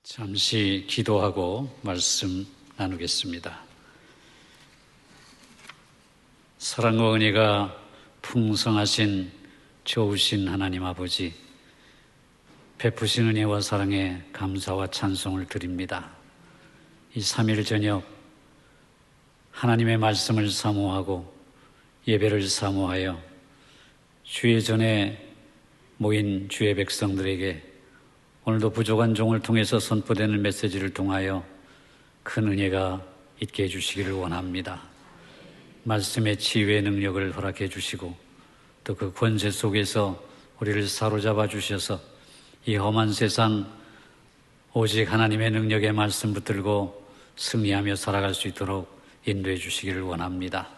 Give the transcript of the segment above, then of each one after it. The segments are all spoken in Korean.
잠시 기도하고 말씀 나누겠습니다. 사랑과 은혜가 풍성하신 좋으신 하나님 아버지, 베푸신 은혜와 사랑에 감사와 찬송을 드립니다. 이 3일 저녁 하나님의 말씀을 사모하고 예배를 사모하여 주의 전에 모인 주의 백성들에게 오늘도 부족한 종을 통해서 선포되는 메시지를 통하여 큰 은혜가 있게 해주시기를 원합니다. 말씀의 치유의 능력을 허락해 주시고 또 그 권세 속에서 우리를 사로잡아 주셔서 이 험한 세상 오직 하나님의 능력의 말씀 붙들고 승리하며 살아갈 수 있도록 인도해 주시기를 원합니다.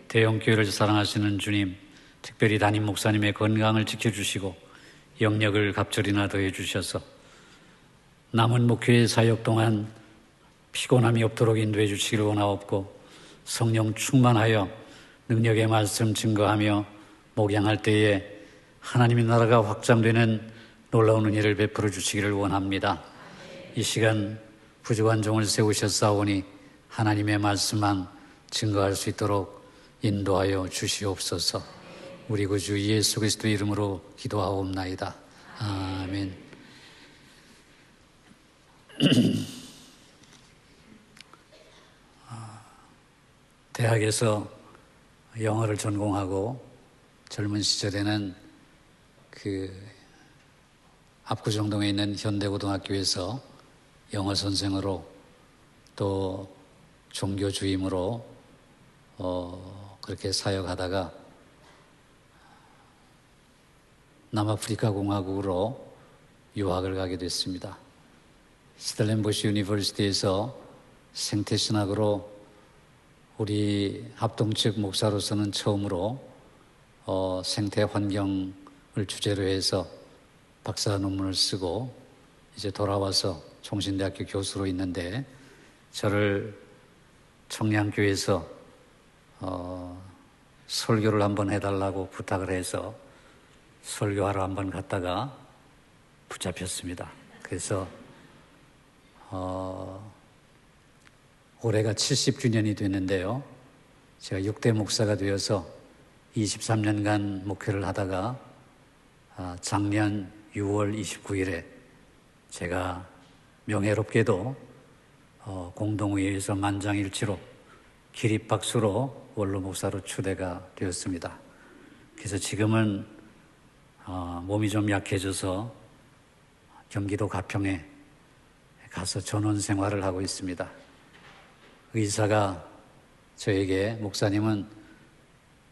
대형교회를 사랑하시는 주님, 특별히 담임 목사님의 건강을 지켜주시고 영역을 갑절이나 더해 주셔서 남은 목회의 사역 동안 피곤함이 없도록 인도해 주시기를 원하옵고 성령 충만하여 능력의 말씀 증거하며 목양할 때에 하나님의 나라가 확장되는 놀라운 은혜를 베풀어 주시기를 원합니다. 이 시간 부족한 종을 세우셨사오니 하나님의 말씀만 증거할 수 있도록 인도하여 주시옵소서. 우리 구주 예수 그리스도의 이름으로 기도하옵나이다. 아멘. 대학에서 영어를 전공하고 젊은 시절에는 압구정동에 있는 현대고등학교에서 영어 선생으로 또 종교 주임으로 그렇게 사역하다가 남아프리카 공화국으로 유학을 가게 됐습니다. 스텔렌보시 유니버시티에서 생태신학으로 우리 합동측 목사로서는 처음으로 생태 환경을 주제로 해서 박사 논문을 쓰고 이제 돌아와서 총신대학교 교수로 있는데 저를 청량교회에서 설교를 한번 해달라고 부탁을 해서 설교하러 한번 갔다가 붙잡혔습니다. 그래서 올해가 70주년이 됐는데요. 제가 6대 목사가 되어서 23년간 목회를 하다가 작년 6월 29일에 제가 명예롭게도 공동의회에서 만장일치로 기립박수로 원로 목사로 추대가 되었습니다. 그래서 지금은 몸이 좀 약해져서 경기도 가평에 가서 전원 생활을 하고 있습니다. 의사가 저에게 목사님은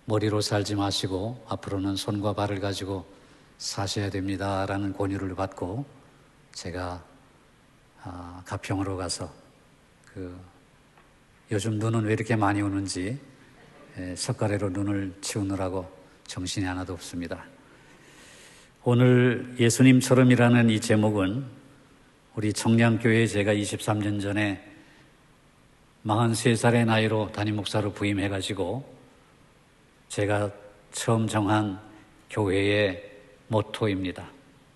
머리로 살지 마시고 앞으로는 손과 발을 가지고 사셔야 됩니다 라는 권유를 받고 제가 가평으로 가서 요즘 눈은 왜 이렇게 많이 오는지 석가래로 눈을 치우느라고 정신이 하나도 없습니다. 오늘 예수님처럼이라는 이 제목은 우리 청량교회에 제가 23년 전에 43살의 나이로 담임 목사로 부임해가지고 제가 처음 정한 교회의 모토입니다.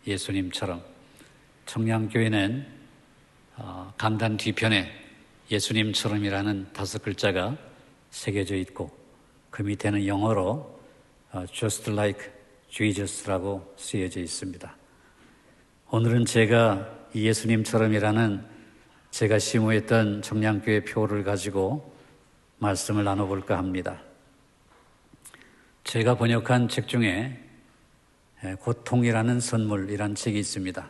예수님처럼. 청량교회는 강단 뒤편에 예수님처럼이라는 5글자가 새겨져 있고 그 밑에는 영어로 Just like Jesus라고 쓰여져 있습니다. 오늘은 제가 이 예수님처럼이라는 제가 심호했던 청량교회 표를 가지고 말씀을 나눠볼까 합니다. 제가 번역한 책 중에 고통이라는 선물이라는 책이 있습니다.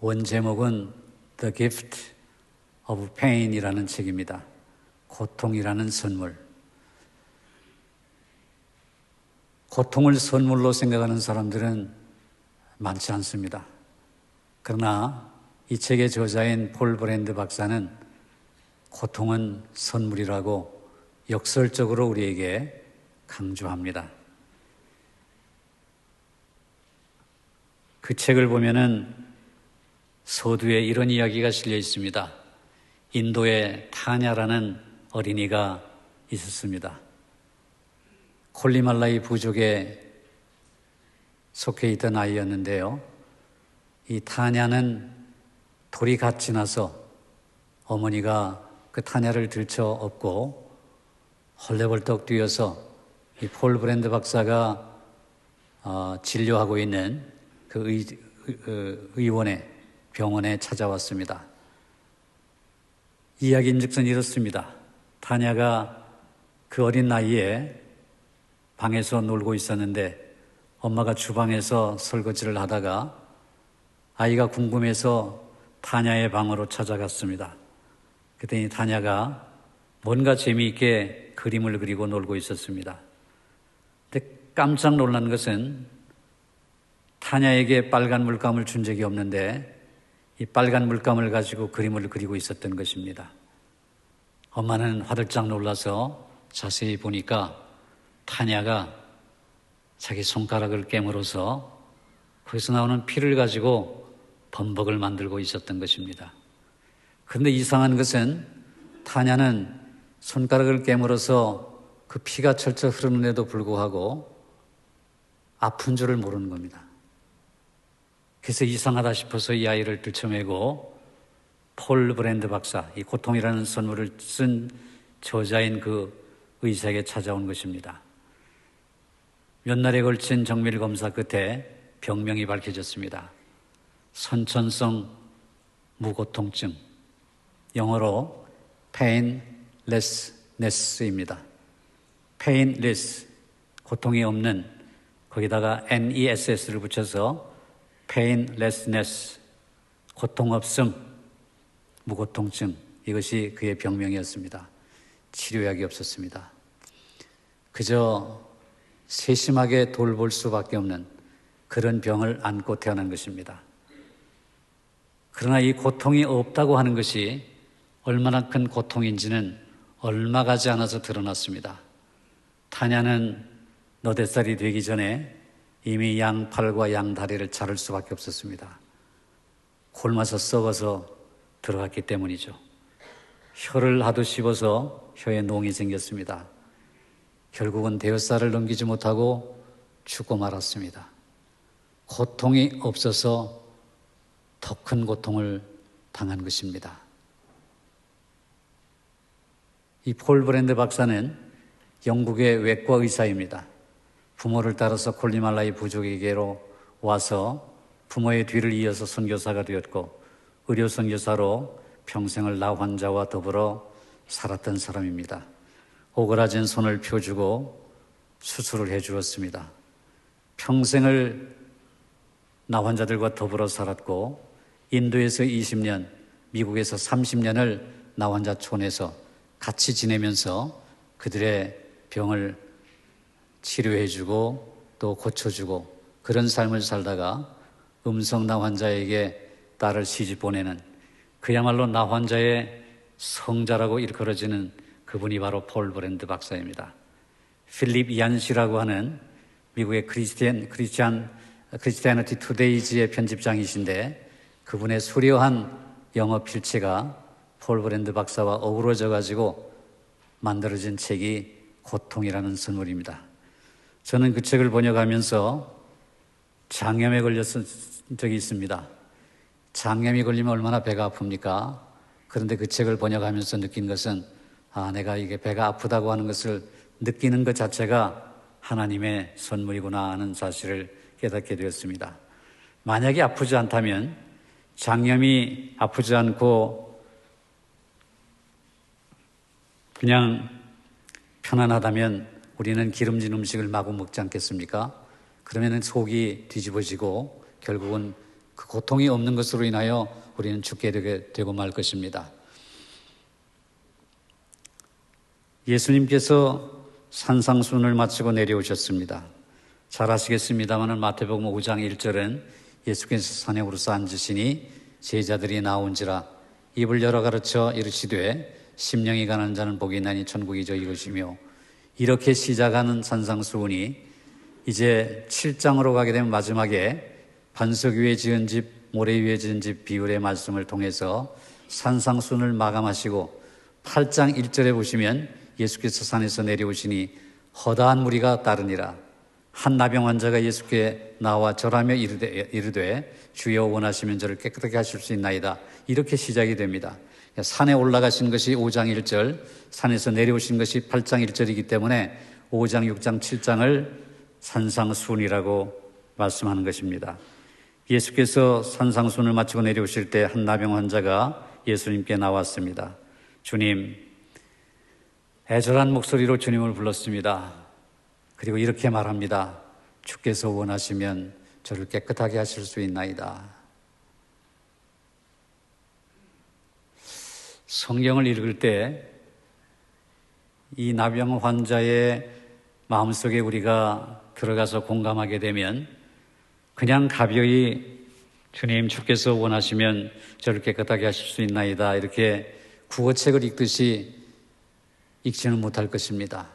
원 제목은 The Gift of Pain이라는 책입니다. 고통이라는 선물. 고통을 선물로 생각하는 사람들은 많지 않습니다. 그러나 이 책의 저자인 폴 브랜드 박사는 고통은 선물이라고 역설적으로 우리에게 강조합니다. 그 책을 보면은 서두에 이런 이야기가 실려 있습니다. 인도에 타냐라는 어린이가 있었습니다. 콜리말라이 부족에 속해 있던 아이였는데요. 이 타냐는 돌이 갓 지나서 어머니가 그 타냐를 들쳐 업고 헐레벌떡 뛰어서 이 폴 브랜드 박사가 진료하고 있는 그 의원의 병원에 찾아왔습니다. 이야기인즉슨 이렇습니다. 타냐가 그 어린 나이에 방에서 놀고 있었는데 엄마가 주방에서 설거지를 하다가 아이가 궁금해서 타냐의 방으로 찾아갔습니다. 그랬더니 타냐가 뭔가 재미있게 그림을 그리고 놀고 있었습니다. 근데 깜짝 놀란 것은 타냐에게 빨간 물감을 준 적이 없는데 이 빨간 물감을 가지고 그림을 그리고 있었던 것입니다. 엄마는 화들짝 놀라서 자세히 보니까 타냐가 자기 손가락을 깨물어서 거기서 나오는 피를 가지고 범벅을 만들고 있었던 것입니다. 그런데 이상한 것은 타냐는 손가락을 깨물어서 그 피가 철철 흐르는데도 불구하고 아픈 줄을 모르는 겁니다. 그래서 이상하다 싶어서 이 아이를 들쳐매고 폴 브랜드 박사, 이 고통이라는 선물을 쓴 저자인 그 의사에게 찾아온 것입니다. 몇 날에 걸친 정밀 검사 끝에 병명이 밝혀졌습니다. 선천성 무고통증, 영어로 painlessness입니다. painless, 고통이 없는, 거기다가 ness를 붙여서 painlessness, 고통 없음, 무고통증, 이것이 그의 병명이었습니다. 치료약이 없었습니다. 그저 세심하게 돌볼 수밖에 없는 그런 병을 안고 태어난 것입니다. 그러나 이 고통이 없다고 하는 것이 얼마나 큰 고통인지는 얼마 가지 않아서 드러났습니다. 타냐는 8살이 되기 전에 이미 양팔과 양다리를 자를 수밖에 없었습니다. 굶어서 썩어서 들어갔기 때문이죠. 혀를 하도 씹어서 혀에 농이 생겼습니다. 결국은 5살을 넘기지 못하고 죽고 말았습니다. 고통이 없어서 더 큰 고통을 당한 것입니다. 이 폴 브랜드 박사는 영국의 외과 의사입니다. 부모를 따라서 콜리말라이 부족에게로 와서 부모의 뒤를 이어서 선교사가 되었고 의료 선교사로 평생을 나 환자와 더불어 살았던 사람입니다. 오그라진 손을 펴주고 수술을 해주었습니다. 평생을 나 환자들과 더불어 살았고 인도에서 20년, 미국에서 30년을 나 환자촌에서 같이 지내면서 그들의 병을 치료해주고 또 고쳐주고 그런 삶을 살다가 음성 나 환자에게 딸을 시집 보내는 그야말로 나 환자의 성자라고 일컬어지는 그분이 바로 폴 브랜드 박사입니다. 필립 얀시라고 하는 미국의 크리스티애니티 투데이즈의 편집장이신데 그분의 수려한 영어 필체가 폴 브랜드 박사와 어우러져 가지고 만들어진 책이 고통이라는 선물입니다. 저는 그 책을 번역하면서 장염에 걸렸던 적이 있습니다. 장염이 걸리면 얼마나 배가 아픕니까? 그런데 그 책을 번역하면서 느낀 것은 내가 이게 배가 아프다고 하는 것을 느끼는 것 자체가 하나님의 선물이구나 하는 사실을 깨닫게 되었습니다. 만약에 아프지 않다면 장염이 아프지 않고 그냥 편안하다면 우리는 기름진 음식을 마구 먹지 않겠습니까? 그러면 속이 뒤집어지고 결국은 그 고통이 없는 것으로 인하여 우리는 죽게 되고 말 것입니다. 예수님께서 산상수훈을 마치고 내려오셨습니다. 잘 아시겠습니다만 마태복음 5장 1절은 예수께서 산에 오르사 앉으시니 제자들이 나온지라 입을 열어 가르쳐 이르시되 심령이 가난한 자는 복이 있나니 천국이 저희 것이며 이렇게 시작하는 산상수훈이 이제 7장으로 가게 되면 마지막에 반석 위에 지은 집, 모래 위에 지은 집 비율의 말씀을 통해서 산상수훈을 마감하시고 8장 1절에 보시면 예수께서 산에서 내려오시니 허다한 무리가 따르니라. 한 나병 환자가 예수께 나와 절하며 이르되 주여 원하시면 저를 깨끗하게 하실 수 있나이다. 이렇게 시작이 됩니다. 산에 올라가신 것이 5장 1절, 산에서 내려오신 것이 8장 1절이기 때문에 5장, 6장, 7장을 산상수훈이라고 말씀하는 것입니다. 예수께서 산상수훈을 마치고 내려오실 때 한 나병 환자가 예수님께 나왔습니다. 주님, 애절한 목소리로 주님을 불렀습니다. 그리고 이렇게 말합니다. 주께서 원하시면 저를 깨끗하게 하실 수 있나이다. 성경을 읽을 때 이 나병 환자의 마음속에 우리가 들어가서 공감하게 되면 그냥 가벼이 주님 주께서 원하시면 저를 깨끗하게 하실 수 있나이다 이렇게 국어책을 읽듯이 읽지는 못할 것입니다.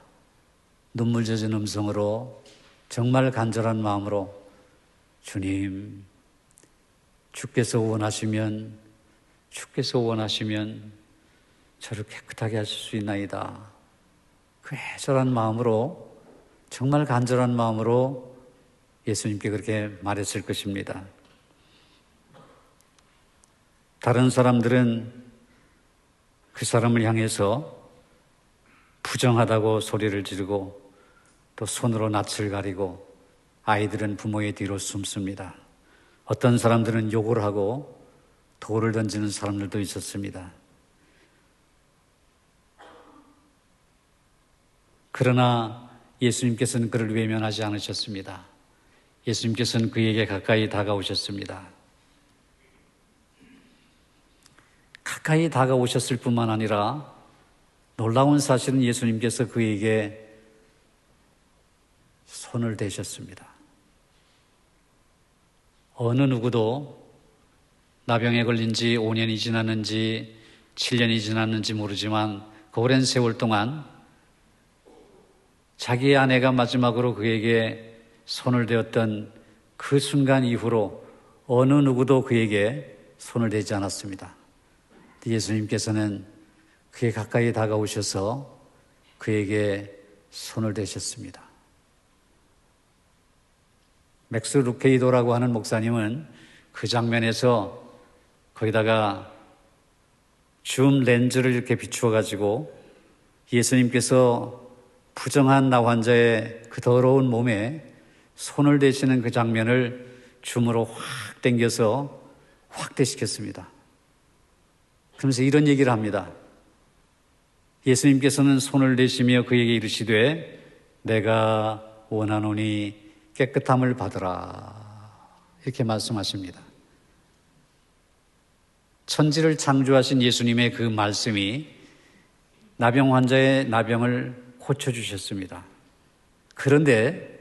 눈물 젖은 음성으로 정말 간절한 마음으로 주님 주께서 원하시면 저를 깨끗하게 하실 수 있나이다. 그 애절한 마음으로 정말 간절한 마음으로 예수님께 그렇게 말했을 것입니다. 다른 사람들은 그 사람을 향해서 부정하다고 소리를 지르고 또 손으로 낯을 가리고 아이들은 부모의 뒤로 숨습니다. 어떤 사람들은 욕을 하고 돌을 던지는 사람들도 있었습니다. 그러나 예수님께서는 그를 외면하지 않으셨습니다. 예수님께서는 그에게 가까이 다가오셨습니다. 가까이 다가오셨을 뿐만 아니라 놀라운 사실은 예수님께서 그에게 손을 대셨습니다. 어느 누구도 나병에 걸린 지 5년이 지났는지 7년이 지났는지 모르지만 그 오랜 세월 동안 자기의 아내가 마지막으로 그에게 손을 대었던 그 순간 이후로 어느 누구도 그에게 손을 대지 않았습니다. 예수님께서는 그에 가까이 다가오셔서 그에게 손을 대셨습니다. 맥스 루케이도라고 하는 목사님은 그 장면에서 거기다가 줌 렌즈를 이렇게 비추어 가지고 예수님께서 부정한 나 환자의 그 더러운 몸에 손을 대시는 그 장면을 줌으로 확 당겨서 확대시켰습니다. 그러면서 이런 얘기를 합니다. 예수님께서는 손을 대시며 그에게 이르시되 내가 원하노니 깨끗함을 받으라 이렇게 말씀하십니다. 천지를 창조하신 예수님의 그 말씀이 나병 환자의 나병을 고쳐주셨습니다. 그런데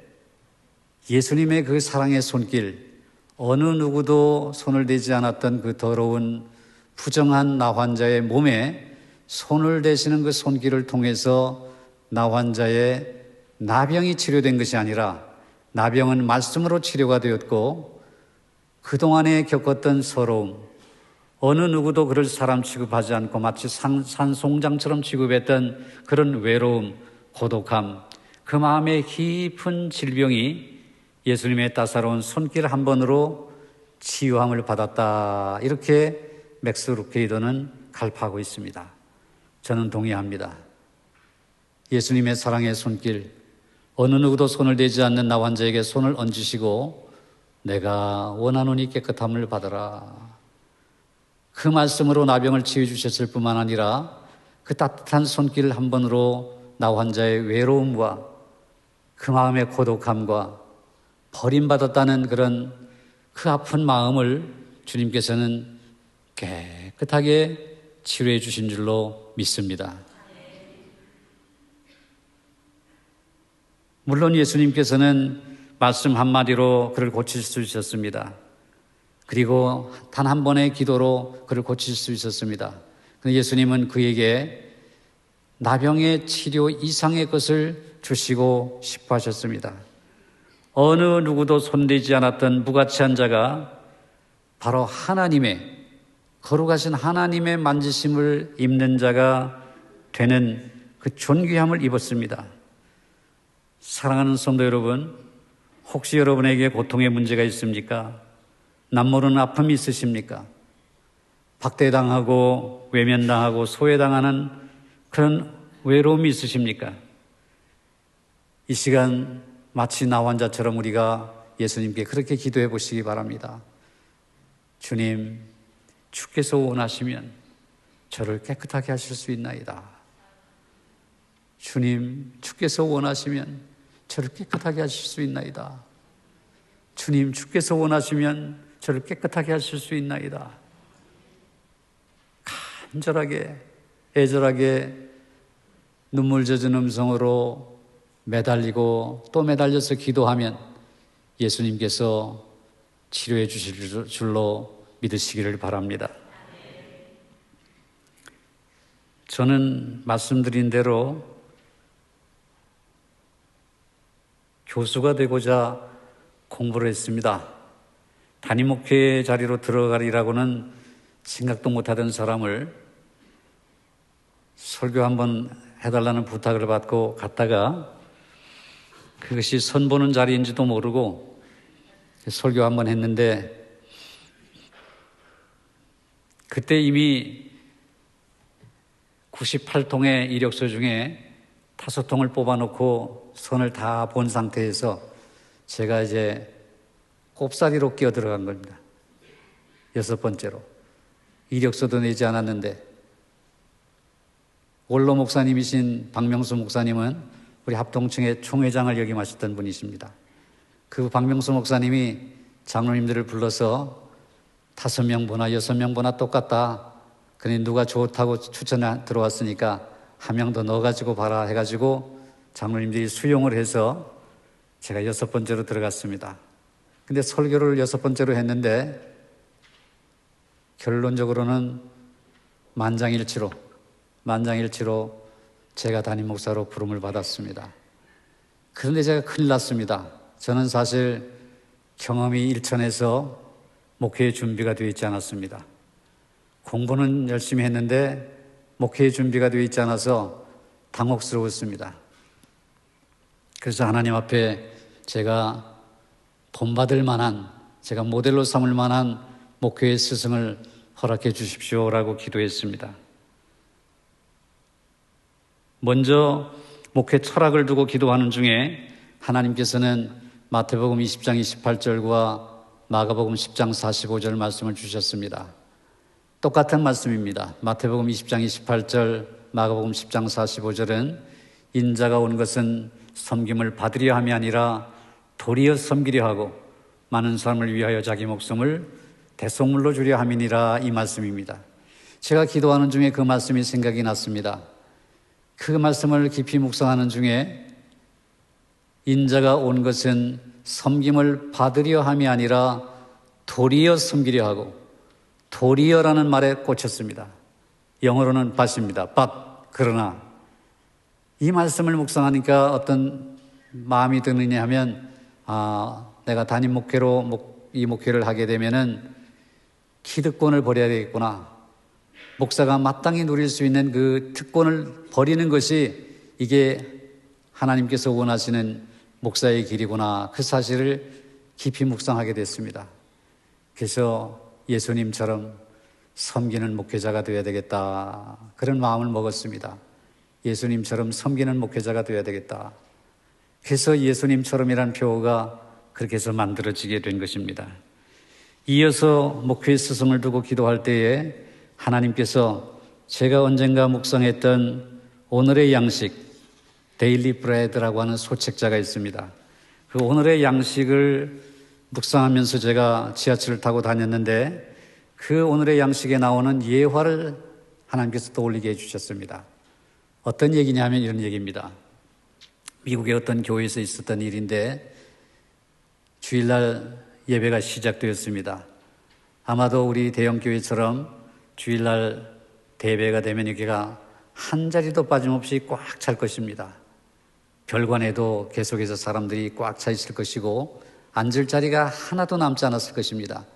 예수님의 그 사랑의 손길, 어느 누구도 손을 대지 않았던 그 더러운 부정한 나 환자의 몸에 손을 대시는 그 손길을 통해서 나 환자의 나병이 치료된 것이 아니라 나병은 말씀으로 치료가 되었고 그동안에 겪었던 서러움, 어느 누구도 그를 사람 취급하지 않고 마치 산송장처럼 취급했던 그런 외로움, 고독함, 그 마음의 깊은 질병이 예수님의 따사로운 손길 한 번으로 치유함을 받았다. 이렇게 맥스 루케이도는 갈파하고 있습니다. 저는 동의합니다. 예수님의 사랑의 손길, 어느 누구도 손을 대지 않는 나 환자에게 손을 얹으시고 내가 원하노니 깨끗함을 받으라. 그 말씀으로 나병을 치유해 주셨을 뿐만 아니라 그 따뜻한 손길 한 번으로 나 환자의 외로움과 그 마음의 고독함과 버림받았다는 그런 그 아픈 마음을 주님께서는 깨끗하게 치료해 주신 줄로 믿습니다. 물론 예수님께서는 말씀 한마디로 그를 고칠 수 있었습니다. 그리고 단 한 번의 기도로 그를 고칠 수 있었습니다. 그런데 예수님은 그에게 나병의 치료 이상의 것을 주시고 싶어 하셨습니다. 어느 누구도 손대지 않았던 무가치한 자가 바로 하나님의, 거룩하신 하나님의 만지심을 입는 자가 되는 그 존귀함을 입었습니다. 사랑하는 성도 여러분, 혹시 여러분에게 고통의 문제가 있습니까? 남모르는 아픔이 있으십니까? 박대당하고 외면당하고 소외당하는 그런 외로움이 있으십니까? 이 시간 마치 나 환자처럼 우리가 예수님께 그렇게 기도해 보시기 바랍니다. 주님, 주께서 원하시면 저를 깨끗하게 하실 수 있나이다. 주님, 주께서 원하시면 저를 깨끗하게 하실 수 있나이다. 주님, 주께서 원하시면 저를 깨끗하게 하실 수 있나이다. 간절하게, 애절하게 눈물 젖은 음성으로 매달리고 또 매달려서 기도하면 예수님께서 치료해 주실 줄로 믿으시기를 바랍니다. 저는 말씀드린 대로 교수가 되고자 공부를 했습니다. 담임 목회 자리로 들어가리라고는 생각도 못하던 사람을 설교 한번 해달라는 부탁을 받고 갔다가 그것이 선보는 자리인지도 모르고 설교 한번 했는데 그때 이미 98통의 이력서 중에 5통을 뽑아놓고 선을 다 본 상태에서 제가 이제 꼽사리로 끼어 들어간 겁니다. 6번째로. 이력서도 내지 않았는데 원로 목사님이신 박명수 목사님은 우리 합동층의 총회장을 역임하셨던 분이십니다. 그 박명수 목사님이 장로님들을 불러서 5명보나 6명보나 똑같다. 그러니 누가 좋다고 추천에 들어왔으니까 한 명 더 넣어가지고 봐라 해가지고 장로님들이 수용을 해서 제가 6번째로 들어갔습니다. 근데 설교를 6번째로 했는데 결론적으로는 만장일치로 제가 담임 목사로 부름을 받았습니다. 그런데 제가 큰일 났습니다. 저는 사실 경험이 일천해서 목회의 준비가 되어 있지 않았습니다. 공부는 열심히 했는데 목회의 준비가 되어 있지 않아서 당혹스러웠습니다. 그래서 하나님 앞에 제가 본받을 만한, 제가 모델로 삼을 만한 목회의 스승을 허락해 주십시오라고 기도했습니다. 먼저 목회 철학을 두고 기도하는 중에 하나님께서는 마태복음 20장 28절과 마가복음 10장 45절 말씀을 주셨습니다. 똑같은 말씀입니다. 마태복음 20장 28절, 마가복음 10장 45절은 인자가 온 것은 섬김을 받으려 함이 아니라 도리어 섬기려 하고 많은 사람을 위하여 자기 목숨을 대속물로 주려 함이니라, 이 말씀입니다. 제가 기도하는 중에 그 말씀이 생각이 났습니다. 그 말씀을 깊이 묵상하는 중에 인자가 온 것은 섬김을 받으려 함이 아니라 도리어 섬기려 하고, 도리어라는 말에 꽂혔습니다. 영어로는 but입니다. but, 그러나. 이 말씀을 묵상하니까 어떤 마음이 드느냐 하면, 내가 담임 목회로 이 목회를 하게 되면은 기득권을 버려야 되겠구나. 목사가 마땅히 누릴 수 있는 그 특권을 버리는 것이 이게 하나님께서 원하시는 목사의 길이구나. 그 사실을 깊이 묵상하게 됐습니다. 그래서 예수님처럼 섬기는 목회자가 되어야 되겠다. 그런 마음을 먹었습니다. 예수님처럼 섬기는 목회자가 되어야 되겠다. 그래서 예수님처럼이라는 표어가 그렇게 해서 만들어지게 된 것입니다. 이어서 목회의 스승을 두고 기도할 때에 하나님께서 제가 언젠가 묵상했던 오늘의 양식, 데일리 브레드라고 하는 소책자가 있습니다. 그 오늘의 양식을 묵상하면서 제가 지하철을 타고 다녔는데 그 오늘의 양식에 나오는 예화를 하나님께서 떠올리게 해주셨습니다. 어떤 얘기냐 하면 이런 얘기입니다. 미국의 어떤 교회에서 있었던 일인데 주일날 예배가 시작되었습니다. 아마도 우리 대형교회처럼 주일날 대배가 되면 여기가 한 자리도 빠짐없이 꽉 찰 것입니다. 별관에도 계속해서 사람들이 꽉 차 있을 것이고 앉을 자리가 하나도 남지 않았을 것입니다.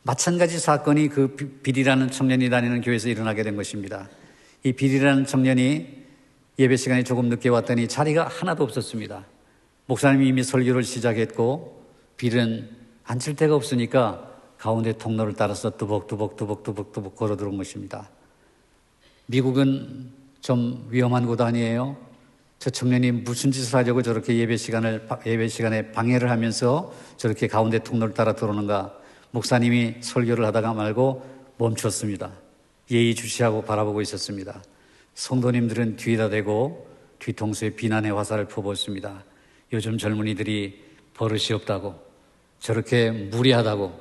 마찬가지 사건이 그 빌이라는 청년이 다니는 교회에서 일어나게 된 것입니다. 이 빌이라는 청년이 예배 시간에 조금 늦게 왔더니 자리가 하나도 없었습니다. 목사님이 이미 설교를 시작했고 빌은 앉을 데가 없으니까 가운데 통로를 따라서 뚜벅뚜벅 걸어 들어온 것입니다. 미국은 좀 위험한 곳 아니에요? 저 청년이 무슨 짓을 하려고 저렇게 예배 시간에 방해를 하면서 저렇게 가운데 통로를 따라 들어오는가? 목사님이 설교를 하다가 말고 멈췄습니다. 예의주시하고 바라보고 있었습니다. 성도님들은 뒤에다 대고 뒤통수에 비난의 화살을 퍼붓습니다. 요즘 젊은이들이 버릇이 없다고, 저렇게 무례하다고,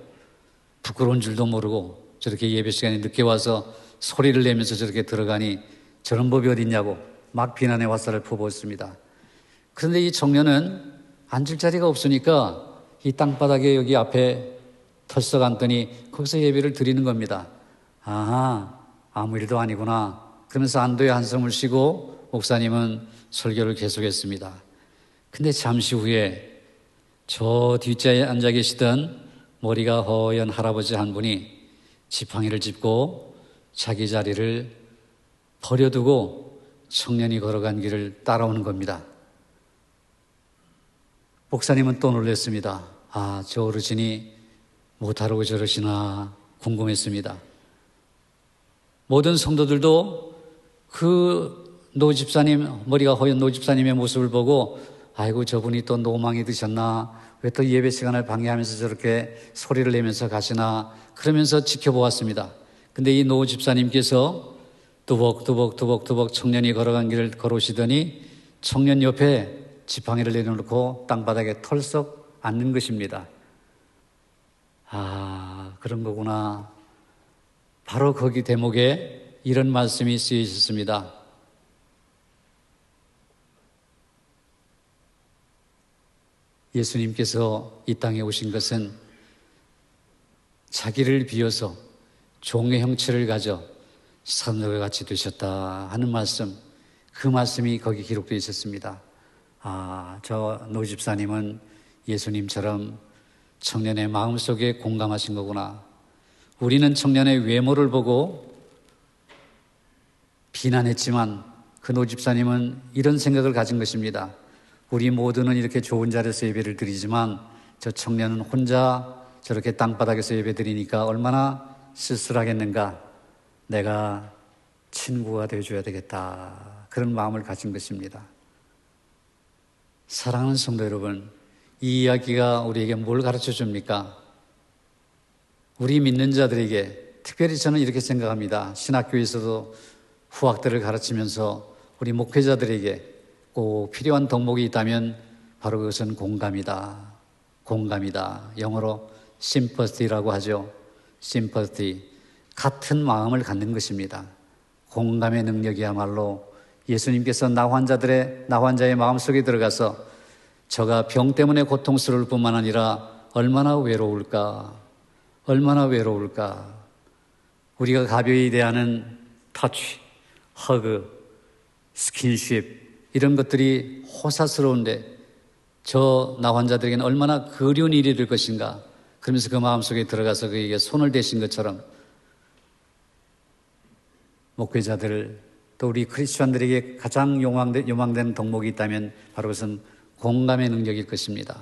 부끄러운 줄도 모르고 저렇게 예배 시간에 늦게 와서 소리를 내면서 저렇게 들어가니 저런 법이 어딨냐고 막 비난의 화살을 퍼붓습니다. 그런데 이 청년은 앉을 자리가 없으니까 이 땅바닥에 여기 앞에 털썩 앉더니 거기서 예배를 드리는 겁니다. 아하, 아무 일도 아니구나. 그러면서 안도의 한숨을 쉬고 목사님은 설교를 계속했습니다. 근데 잠시 후에 저 뒷자리에 앉아 계시던 머리가 허연 할아버지 한 분이 지팡이를 짚고 자기 자리를 버려두고 청년이 걸어간 길을 따라오는 겁니다. 목사님은 또 놀랐습니다. 아, 저 어르신이 못하라고 저러시나 궁금했습니다. 모든 성도들도 그 머리가 허연 노 집사님의 모습을 보고 아이고 저분이 또 노망이 드셨나, 왜 또 예배 시간을 방해하면서 저렇게 소리를 내면서 가시나 그러면서 지켜보았습니다. 근데 이 노 집사님께서 뚜벅뚜벅 청년이 걸어간 길을 걸어오시더니 청년 옆에 지팡이를 내려놓고 땅바닥에 털썩 앉는 것입니다. 아, 그런 거구나. 바로 거기 대목에 이런 말씀이 쓰여 있었습니다. 예수님께서 이 땅에 오신 것은 자기를 비워서 종의 형체를 가져 사람들과 같이 되셨다 하는 말씀, 그 말씀이 거기 기록되어 있었습니다. 아, 저 노 집사님은 예수님처럼 청년의 마음속에 공감하신 거구나. 우리는 청년의 외모를 보고 비난했지만 그 노 집사님은 이런 생각을 가진 것입니다. 우리 모두는 이렇게 좋은 자리에서 예배를 드리지만 저 청년은 혼자 저렇게 땅바닥에서 예배 드리니까 얼마나 쓸쓸하겠는가. 내가 친구가 되어줘야 되겠다. 그런 마음을 가진 것입니다. 사랑하는 성도 여러분, 이 이야기가 우리에게 뭘 가르쳐 줍니까? 우리 믿는 자들에게, 특별히 저는 이렇게 생각합니다. 신학교에서도 후학들을 가르치면서 우리 목회자들에게 꼭 필요한 덕목이 있다면 바로 그것은 공감이다. 공감이다. 영어로 sympathy라고 하죠. sympathy. 같은 마음을 갖는 것입니다. 공감의 능력이야말로 예수님께서 나 환자의 마음속에 들어가서 저가 병 때문에 고통스러울 뿐만 아니라 얼마나 외로울까. 얼마나 외로울까. 우리가 가벼이 대하는 터치, 허그, 스킨십 이런 것들이 호사스러운데 저 나 환자들에게는 얼마나 그리운 일이 될 것인가. 그러면서 그 마음속에 들어가서 그에게 손을 대신 것처럼 목회자들 또 우리 크리스천들에게 가장 요망되는 덕목이 있다면 바로 그것은 공감의 능력일 것입니다.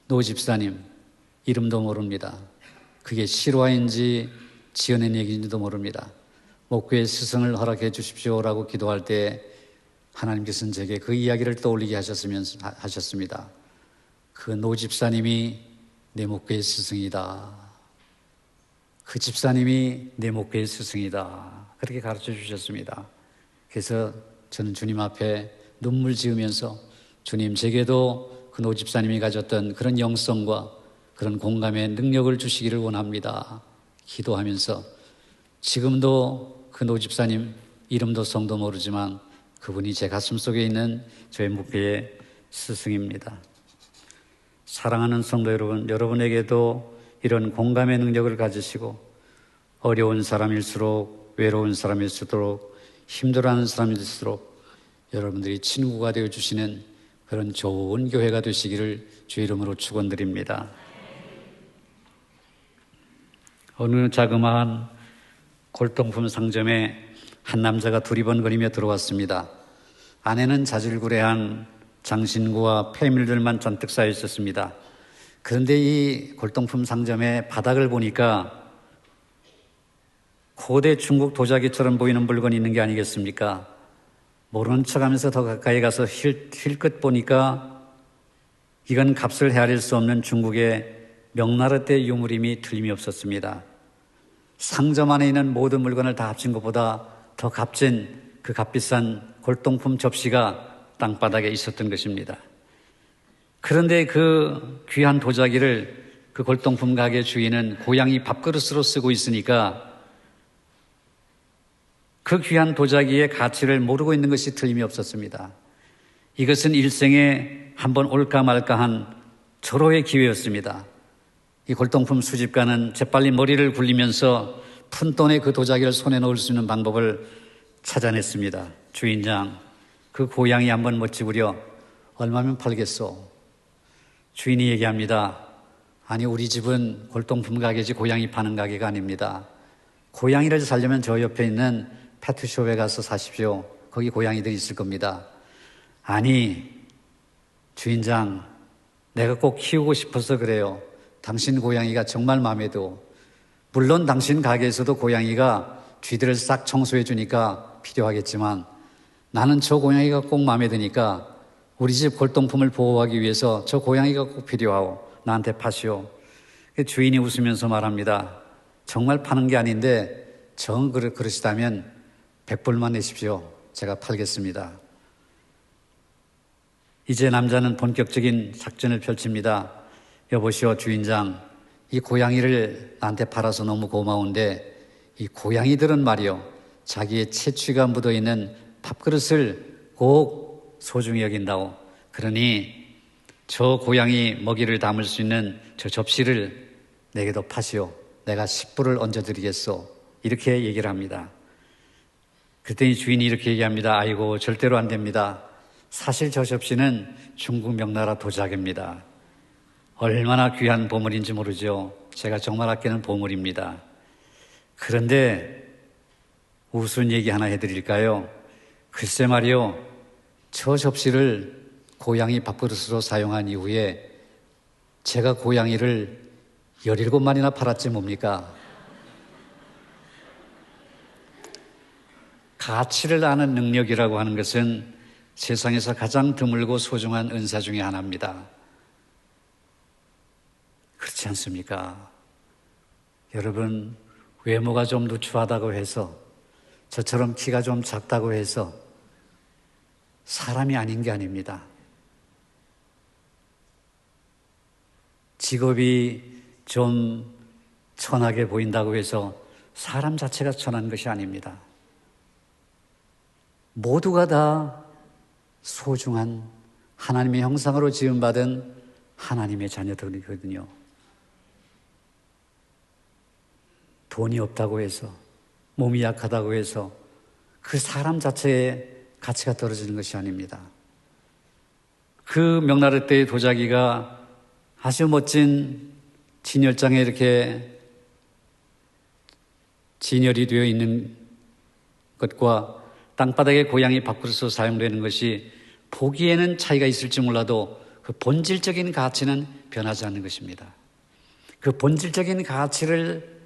노 집사님 이름도 모릅니다. 그게 실화인지 지어낸 얘기인지도 모릅니다. 목회의 스승을 허락해 주십시오라고 기도할 때 하나님께서는 제게 그 이야기를 떠올리게 하셨습니다. 그 노 집사님이 내 목회의 스승이다. 그 집사님이 내 목회의 스승이다. 그렇게 가르쳐 주셨습니다. 그래서 저는 주님 앞에 눈물 지으면서 주님, 제게도 그 노 집사님이 가졌던 그런 영성과 그런 공감의 능력을 주시기를 원합니다. 기도하면서 지금도 그 노 집사님 이름도 성도 모르지만 그분이 제 가슴 속에 있는 저의 목회의 스승입니다. 사랑하는 성도 여러분, 여러분에게도 이런 공감의 능력을 가지시고 어려운 사람일수록 외로운 사람일수록 힘들어하는 사람일수록 여러분들이 친구가 되어주시는 그런 좋은 교회가 되시기를 주 이름으로 축원드립니다. 어느 자그마한 골동품 상점에 한 남자가 두리번거리며 들어왔습니다. 아내는 자질구레한 장신구와 폐밀들만 잔뜩 쌓여 있었습니다. 그런데 이 골동품 상점의 바닥을 보니까 고대 중국 도자기처럼 보이는 물건이 있는 게 아니겠습니까? 모르는 척하면서 더 가까이 가서 힐끗 보니까 이건 값을 헤아릴 수 없는 중국의 명나라 때 유물임이 틀림이 없었습니다. 상점 안에 있는 모든 물건을 다 합친 것보다 더 값진 그 값비싼 골동품 접시가 땅바닥에 있었던 것입니다. 그런데 그 귀한 도자기를 그 골동품 가게 주인은 고양이 밥그릇으로 쓰고 있으니까 그 귀한 도자기의 가치를 모르고 있는 것이 틀림이 없었습니다. 이것은 일생에 한번 올까 말까한 절호의 기회였습니다. 이 골동품 수집가는 재빨리 머리를 굴리면서 푼돈의 그 도자기를 손에 넣을 수 있는 방법을 찾아냈습니다. 주인장, 그 고양이 한번 멋지구려 얼마면 팔겠소? 주인이 얘기합니다. 아니, 우리 집은 골동품 가게지 고양이 파는 가게가 아닙니다. 고양이를 살려면 저 옆에 있는 페트숍에 가서 사십시오. 거기 고양이들이 있을 겁니다. 아니, 주인장, 내가 꼭 키우고 싶어서 그래요. 당신 고양이가 정말 마음에 들어. 물론 당신 가게에서도 고양이가 쥐들을 싹 청소해 주니까 필요하겠지만 나는 저 고양이가 꼭 마음에 드니까 우리 집 골동품을 보호하기 위해서 저 고양이가 꼭 필요하오. 나한테 파시오. 주인이 웃으면서 말합니다. 정말 파는 게 아닌데 정 그러시다면 100불만 내십시오. 제가 팔겠습니다. 이제 남자는 본격적인 작전을 펼칩니다. 여보시오, 주인장. 이 고양이를 나한테 팔아서 너무 고마운데 이 고양이들은 말이요, 자기의 채취가 묻어있는 밥그릇을 꼭 소중히 여긴다오. 그러니 저 고양이 먹이를 담을 수 있는 저 접시를 내게도 파시오. 내가 10불을 얹어드리겠소. 이렇게 얘기를 합니다. 그랬더니 주인이 이렇게 얘기합니다. 아이고, 절대로 안 됩니다. 사실 저 접시는 중국 명나라 도자기입니다. 얼마나 귀한 보물인지 모르죠. 제가 정말 아끼는 보물입니다. 그런데 우스운 얘기 하나 해드릴까요? 글쎄 말이요, 저 접시를 고양이 밥그릇으로 사용한 이후에 제가 고양이를 17마리나 팔았지 뭡니까? 가치를 아는 능력이라고 하는 것은 세상에서 가장 드물고 소중한 은사 중에 하나입니다. 그렇지 않습니까? 여러분, 외모가 좀 누추하다고 해서, 저처럼 키가 좀 작다고 해서 사람이 아닌 게 아닙니다. 직업이 좀 천하게 보인다고 해서 사람 자체가 천한 것이 아닙니다. 모두가 다 소중한 하나님의 형상으로 지음받은 하나님의 자녀들이거든요. 돈이 없다고 해서, 몸이 약하다고 해서 그 사람 자체의 가치가 떨어지는 것이 아닙니다. 그 명나라 때의 도자기가 아주 멋진 진열장에 이렇게 진열이 되어 있는 것과 땅바닥에 고양이 밥그릇으로 사용되는 것이 보기에는 차이가 있을지 몰라도 그 본질적인 가치는 변하지 않는 것입니다. 그 본질적인 가치를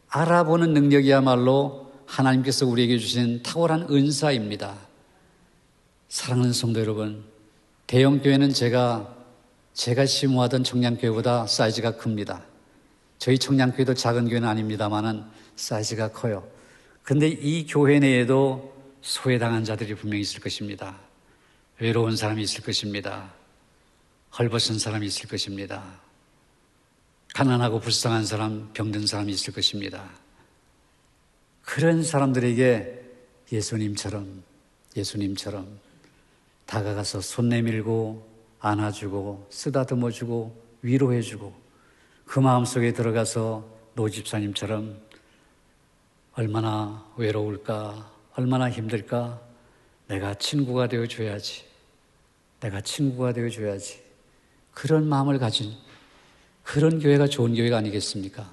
알아보는 능력이야말로 하나님께서 우리에게 주신 탁월한 은사입니다. 사랑하는 성도 여러분, 대형교회는 제가 심호하던 청량교회보다 사이즈가 큽니다. 저희 청량교회도 작은 교회는 아닙니다만은 사이즈가 커요. 그런데 이 교회 내에도 소외당한 자들이 분명히 있을 것입니다. 외로운 사람이 있을 것입니다. 헐벗은 사람이 있을 것입니다. 가난하고 불쌍한 사람, 병든 사람이 있을 것입니다. 그런 사람들에게 예수님처럼 다가가서 손 내밀고 안아주고 쓰다듬어주고 위로해주고 그 마음속에 들어가서 노 집사님처럼 얼마나 외로울까, 얼마나 힘들까, 내가 친구가 되어줘야지. 그런 마음을 가진 그런 교회가 좋은 교회가 아니겠습니까?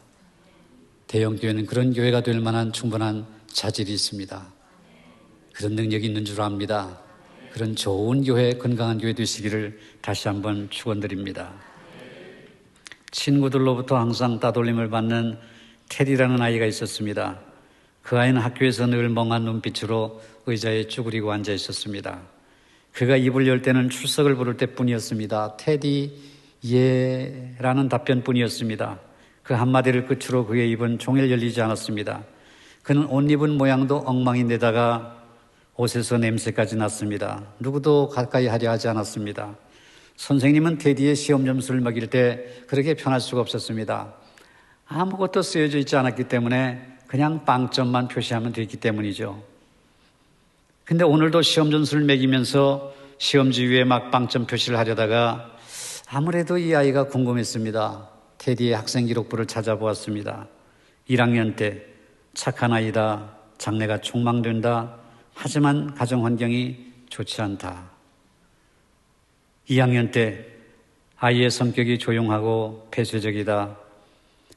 대형 교회는 그런 교회가 될 만한 충분한 자질이 있습니다. 그런 능력이 있는 줄 압니다. 그런 좋은 교회, 건강한 교회 되시기를 다시 한번 축원드립니다. 친구들로부터 항상 따돌림을 받는 테디라는 아이가 있었습니다. 그 아이는 학교에서 늘 멍한 눈빛으로 의자에 쭈그리고 앉아 있었습니다. 그가 입을 열 때는 출석을 부를 때뿐이었습니다. 테디, 예 라는 답변뿐이었습니다. 그 한마디를 끝으로 그의 입은 종일 열리지 않았습니다. 그는 옷 입은 모양도 엉망인데다가 옷에서 냄새까지 났습니다. 누구도 가까이 하려 하지 않았습니다. 선생님은 테디의 시험 점수를 매길 때 그렇게 편할 수가 없었습니다. 아무것도 쓰여져 있지 않았기 때문에 그냥 빵점만 표시하면 되기 때문이죠. 근데 오늘도 시험 점수를 매기면서 시험지 위에 막 빵점 표시를 하려다가 아무래도 이 아이가 궁금했습니다. 테디의 학생 기록부를 찾아보았습니다. 1학년 때 착한 아이다, 장래가 촉망된다, 하지만 가정 환경이 좋지 않다. 2학년 때 아이의 성격이 조용하고 폐쇄적이다.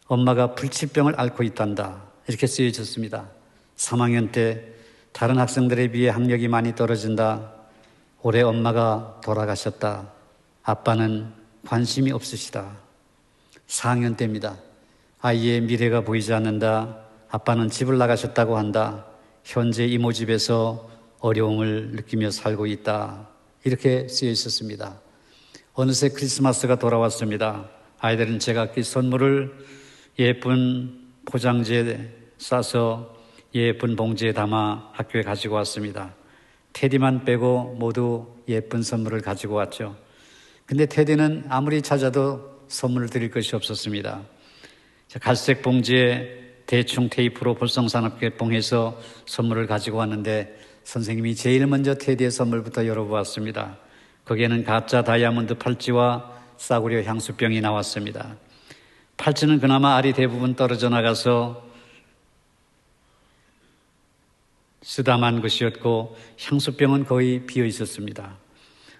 엄마가 불치병을 앓고 있단다. 이렇게 쓰여 있었습니다. 3학년 때 다른 학생들에 비해 학력이 많이 떨어진다. 올해 엄마가 돌아가셨다. 아빠는 관심이 없으시다. 4학년 때입니다. 아이의 미래가 보이지 않는다. 아빠는 집을 나가셨다고 한다. 현재 이모 집에서 어려움을 느끼며 살고 있다. 이렇게 쓰여 있었습니다. 어느새 크리스마스가 돌아왔습니다. 아이들은 제각기 선물을 예쁜 포장지에 싸서 예쁜 봉지에 담아 학교에 가지고 왔습니다. 테디만 빼고 모두 예쁜 선물을 가지고 왔죠. 근데 테디는 아무리 찾아도 선물을 드릴 것이 없었습니다. 갈색 봉지에 대충 테이프로 볼성산업 개봉해서 선물을 가지고 왔는데 선생님이 제일 먼저 테디의 선물부터 열어보았습니다. 거기에는 가짜 다이아몬드 팔찌와 싸구려 향수병이 나왔습니다. 팔찌는 그나마 알이 대부분 떨어져 나가서 쓰다만 것이었고 향수병은 거의 비어 있었습니다.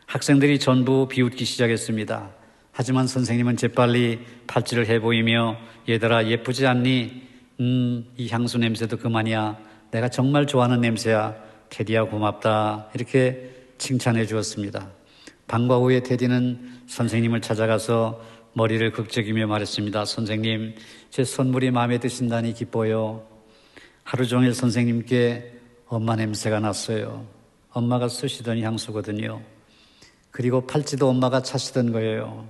학생들이 전부 비웃기 시작했습니다. 하지만 선생님은 재빨리 팔찌를 해보이며 얘들아 예쁘지 않니? 이 향수 냄새도 그만이야. 내가 정말 좋아하는 냄새야. 테디야 고맙다. 이렇게 칭찬해 주었습니다. 방과 후에 테디는 선생님을 찾아가서 머리를 극적이며 말했습니다. 선생님, 제 선물이 마음에 드신다니 기뻐요. 하루 종일 선생님께 엄마 냄새가 났어요. 엄마가 쓰시던 향수거든요. 그리고 팔찌도 엄마가 차시던 거예요.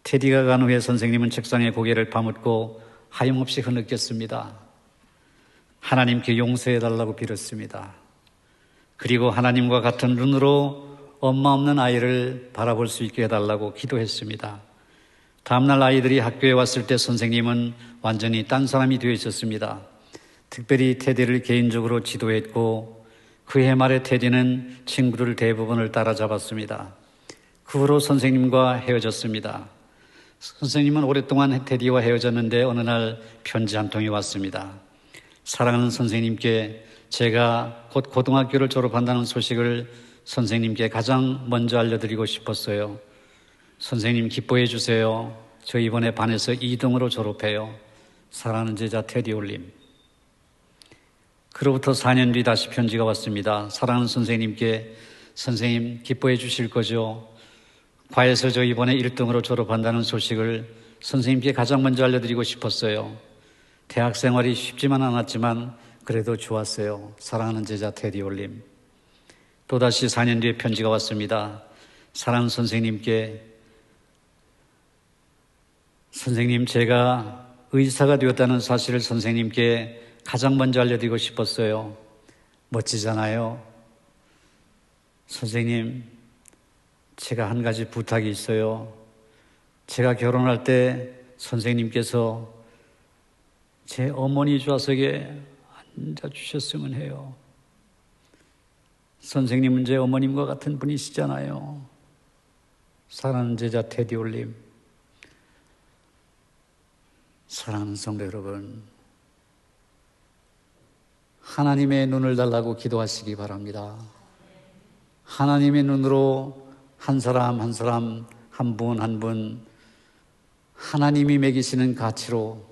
테디가 간 후에 선생님은 책상에 고개를 파묻고 하염없이 흐느꼈습니다. 하나님께 용서해달라고 빌었습니다. 그리고 하나님과 같은 눈으로 엄마 없는 아이를 바라볼 수 있게 해달라고 기도했습니다. 다음날 아이들이 학교에 왔을 때 선생님은 완전히 딴 사람이 되어 있었습니다. 특별히 테디를 개인적으로 지도했고 그해 말에 테디는 친구들 대부분을 따라잡았습니다. 그 후로 선생님과 헤어졌습니다. 선생님은 오랫동안 테디와 헤어졌는데 어느 날 편지 한 통이 왔습니다. 사랑하는 선생님께 제가 곧 고등학교를 졸업한다는 소식을 선생님께 가장 먼저 알려드리고 싶었어요. 선생님 기뻐해 주세요. 저 이번에 반에서 2등으로 졸업해요. 사랑하는 제자 테디 올림. 그로부터 4년 뒤 다시 편지가 왔습니다. 사랑하는 선생님께 선생님 기뻐해 주실 거죠? 과에서 저 이번에 1등으로 졸업한다는 소식을 선생님께 가장 먼저 알려드리고 싶었어요. 대학 생활이 쉽지만 않았지만 그래도 좋았어요. 사랑하는 제자 테디 올림. 또다시 4년 뒤에 편지가 왔습니다. 사랑하는 선생님께 선생님 제가 의사가 되었다는 사실을 선생님께 가장 먼저 알려드리고 싶었어요. 멋지잖아요. 선생님 제가 한 가지 부탁이 있어요. 제가 결혼할 때 선생님께서 제 어머니 좌석에 앉아주셨으면 해요. 선생님은 제 어머님과 같은 분이시잖아요. 사랑하는 제자 테디 올림. 사랑하는 성도 여러분, 하나님의 눈을 달라고 기도하시기 바랍니다. 하나님의 눈으로 한 사람 한 사람, 한 분 한 분 하나님이 매기시는 가치로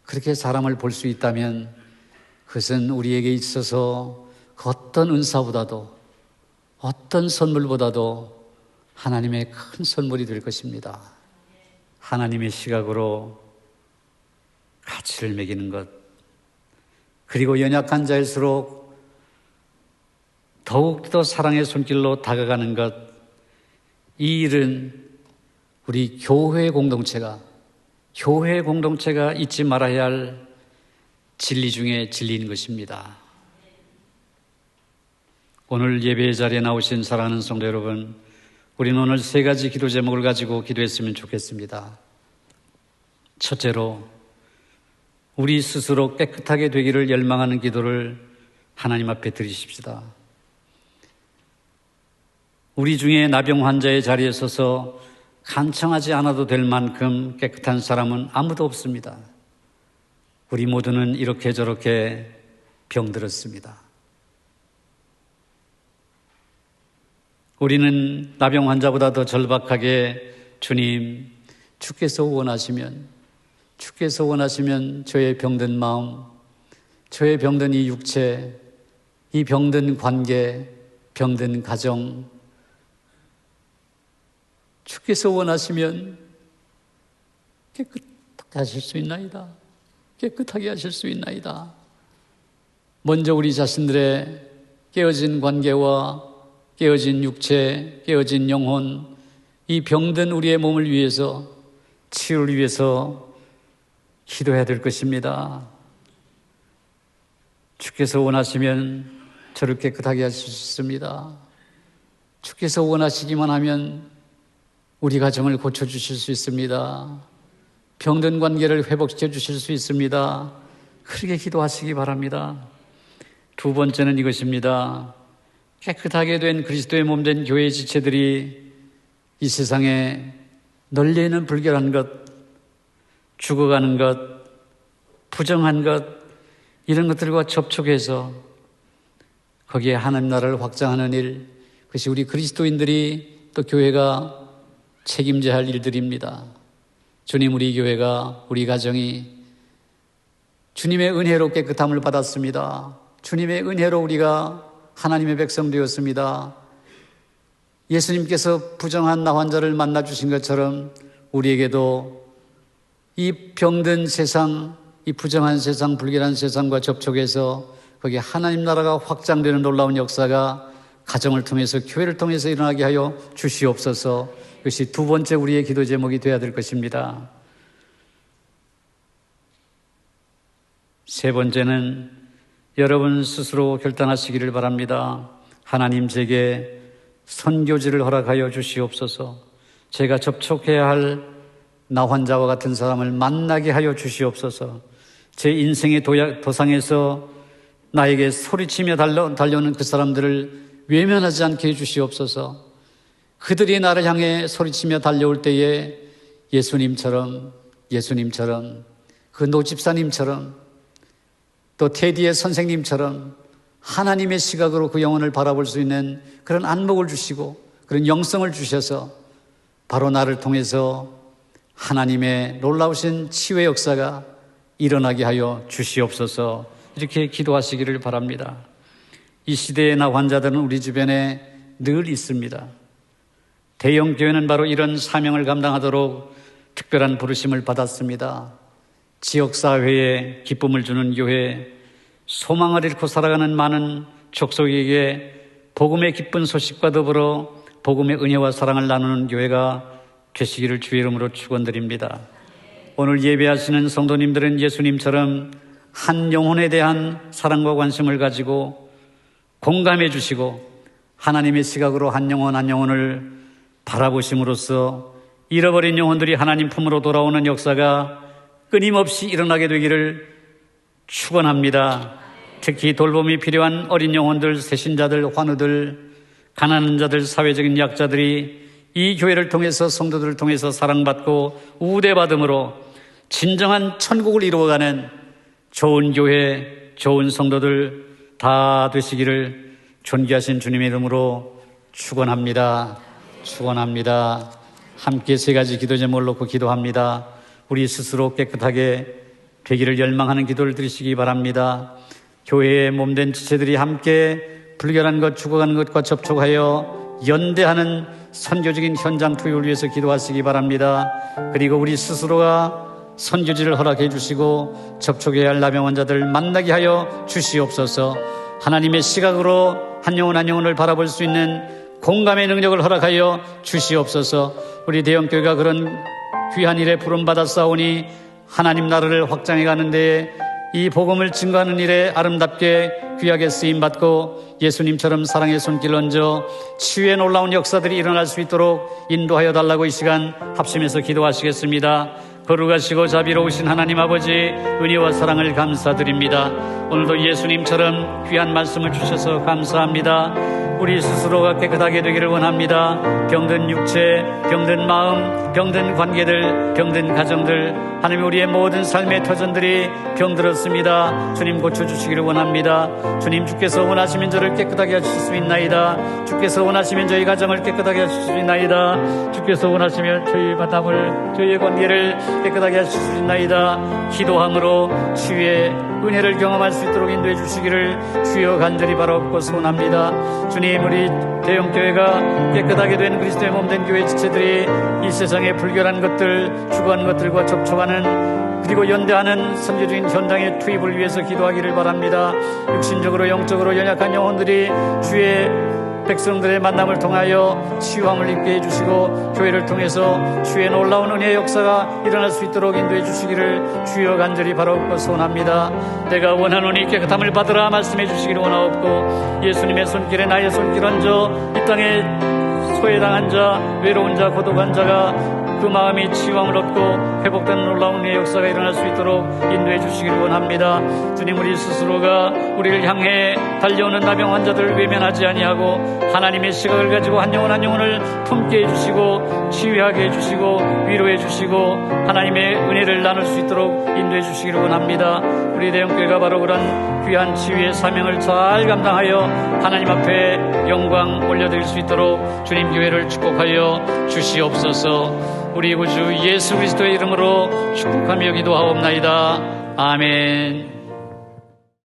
그렇게 사람을 볼 수 있다면 그것은 우리에게 있어서 그 어떤 은사보다도 어떤 선물보다도 하나님의 큰 선물이 될 것입니다. 하나님의 시각으로 가치를 매기는 것, 그리고 연약한 자일수록 더욱더 사랑의 손길로 다가가는 것, 이 일은 우리 교회 공동체가 잊지 말아야 할 진리 중에 진리인 것입니다. 오늘 예배의 자리에 나오신 사랑하는 성도 여러분, 우리는 오늘 세 가지 기도 제목을 가지고 기도했으면 좋겠습니다. 첫째로, 우리 스스로 깨끗하게 되기를 열망하는 기도를 하나님 앞에 드리십시다. 우리 중에 나병 환자의 자리에 서서 간청하지 않아도 될 만큼 깨끗한 사람은 아무도 없습니다. 우리 모두는 이렇게 저렇게 병들었습니다. 우리는 나병 환자보다 더 절박하게 주님, 주께서 원하시면 저의 병든 마음, 저의 병든 이 육체, 이 병든 관계, 병든 가정, 주께서 원하시면 깨끗하게 하실 수 있나이다. 깨끗하게 하실 수 있나이다. 먼저 우리 자신들의 깨어진 관계와 깨어진 육체, 깨어진 영혼, 이 병든 우리의 몸을 위해서, 치유를 위해서 기도해야 될 것입니다. 주께서 원하시면 저를 깨끗하게 하실 수 있습니다. 주께서 원하시기만 하면 우리 가정을 고쳐주실 수 있습니다. 병든 관계를 회복시켜 주실 수 있습니다. 크게 기도하시기 바랍니다. 두 번째는 이것입니다. 깨끗하게 된 그리스도의 몸된 교회의 지체들이 이 세상에 널리는 불결한 것, 죽어가는 것, 부정한 것, 이런 것들과 접촉해서 거기에 하나님 나라를 확장하는 일, 그것이 우리 그리스도인들이 또 교회가 책임져야 할 일들입니다. 주님, 우리 교회가, 우리 가정이 주님의 은혜로 깨끗함을 받았습니다. 주님의 은혜로 우리가 하나님의 백성 되었습니다. 예수님께서 부정한 나 환자를 만나 주신 것처럼 우리에게도 이 병든 세상, 이 부정한 세상, 불결한 세상과 접촉해서 거기에 하나님 나라가 확장되는 놀라운 역사가 가정을 통해서, 교회를 통해서 일어나게 하여 주시옵소서. 이것이 두 번째 우리의 기도 제목이 되어야 될 것입니다. 세 번째는 여러분 스스로 결단하시기를 바랍니다. 하나님, 제게 선교지를 허락하여 주시옵소서. 제가 접촉해야 할 나 환자와 같은 사람을 만나게 하여 주시옵소서. 제 인생의 도상에서 나에게 소리치며 달려오는 그 사람들을 외면하지 않게 해주시옵소서. 그들이 나를 향해 소리치며 달려올 때에 예수님처럼, 그 노집사님처럼, 또 테디의 선생님처럼 하나님의 시각으로 그 영혼을 바라볼 수 있는 그런 안목을 주시고 그런 영성을 주셔서 바로 나를 통해서 하나님의 놀라우신 치유의 역사가 일어나게 하여 주시옵소서. 이렇게 기도하시기를 바랍니다. 이 시대의 나 환자들은 우리 주변에 늘 있습니다. 대형 교회는 바로 이런 사명을 감당하도록 특별한 부르심을 받았습니다. 지역사회에 기쁨을 주는 교회, 소망을 잃고 살아가는 많은 족속에게 복음의 기쁜 소식과 더불어 복음의 은혜와 사랑을 나누는 교회가 되시기를 주의 이름으로 축원드립니다. 오늘 예배하시는 성도님들은 예수님처럼 한 영혼에 대한 사랑과 관심을 가지고 공감해 주시고 하나님의 시각으로 한 영혼을 바라보심으로써 잃어버린 영혼들이 하나님 품으로 돌아오는 역사가 끊임없이 일어나게 되기를 축원합니다. 특히 돌봄이 필요한 어린 영혼들, 새신자들, 환우들, 가난한 자들, 사회적인 약자들이 이 교회를 통해서, 성도들을 통해서 사랑받고 우대받음으로 진정한 천국을 이루어가는 좋은 교회, 좋은 성도들 다 되시기를 존귀하신 주님의 이름으로 축원합니다. 함께 세 가지 기도 제목을 놓고 기도합니다. 우리 스스로 깨끗하게 되기를 열망하는 기도를 드리시기 바랍니다. 교회의 몸된 지체들이 함께 불결한 것, 죽어가는 것과 접촉하여 연대하는 선교적인 현장 투입을 위해서 기도하시기 바랍니다. 그리고 우리 스스로가 선교지를 허락해 주시고 접촉해야 할 나병 환자들을 만나게 하여 주시옵소서. 하나님의 시각으로 한 영혼 한 영혼을 바라볼 수 있는 공감의 능력을 허락하여 주시옵소서. 우리 대형교회가 그런 귀한 일에 부름받았사오니 하나님 나라를 확장해 가는 데에 이 복음을 증거하는 일에 아름답게 귀하게 쓰임받고 예수님처럼 사랑의 손길 얹어 치유의 놀라운 역사들이 일어날 수 있도록 인도하여 달라고 이 시간 합심해서 기도하시겠습니다. 거룩하시고 자비로우신 하나님 아버지, 은혜와 사랑을 감사드립니다. 오늘도 예수님처럼 귀한 말씀을 주셔서 감사합니다. 우리 스스로가 깨끗하게 되기를 원합니다. 병든 육체, 병든 마음, 병든 관계들, 병든 가정들, 하나님 우리의 모든 삶의 터전들이 병들었습니다. 주님 고쳐주시기를 원합니다. 주님, 주께서 원하시면 저를 깨끗하게 하실 수 있나이다. 주께서 원하시면 저희 가정을 깨끗하게 하실 수 있나이다. 주께서 원하시면 저희 마담을, 저희의 관계를 깨끗하게 하실 수 있나이다. 기도함으로 치유의 은혜를 경험할 수 있도록 인도해 주시기를 주여 간절히 바라옵고 소원합니다. 주님, 우리 대형교회가 깨끗하게 된 그리스도의 몸된 교회 지체들이 이 세상의 불결한 것들, 죽어가는 것들과 접촉하는 그리고 연대하는 선교적인 현장의 투입을 위해서 기도하기를 바랍니다. 육신적으로 영적으로 연약한 영혼들이 주의 백성들의 만남을 통하여 치유함을 입게 해주시고 교회를 통해서 주의 놀라운 은혜의 역사가 일어날 수 있도록 인도해 주시기를 주여 간절히 바라옵고 소원합니다. 내가 원하노니 깨끗함을 받으라 말씀해 주시기를 원하옵고 예수님의 손길에 나의 손길 얹어 이 땅에 소외당한 자, 외로운 자, 고독한 자가 그 마음이 치유함을 얻고 회복되는 놀라운 은혜의 역사가 일어날 수 있도록 인도해 주시기를 원합니다. 주님, 우리 스스로가 우리를 향해 달려오는 나병 환자들을 외면하지 아니하고 하나님의 시각을 가지고 한 영혼 한 영혼을 품게 해주시고 치유하게 해주시고 위로해 주시고 하나님의 은혜를 나눌 수 있도록 인도해 주시기를 원합니다. 우리 대형교회가 바로 그런 귀한 치유의 사명을 잘 감당하여 하나님 앞에 영광 올려드릴 수 있도록 주님 교회를 축복하여 주시옵소서. 우리 구주 예수 그리스도의 이름으로 축복하며 기도하옵나이다. 아멘.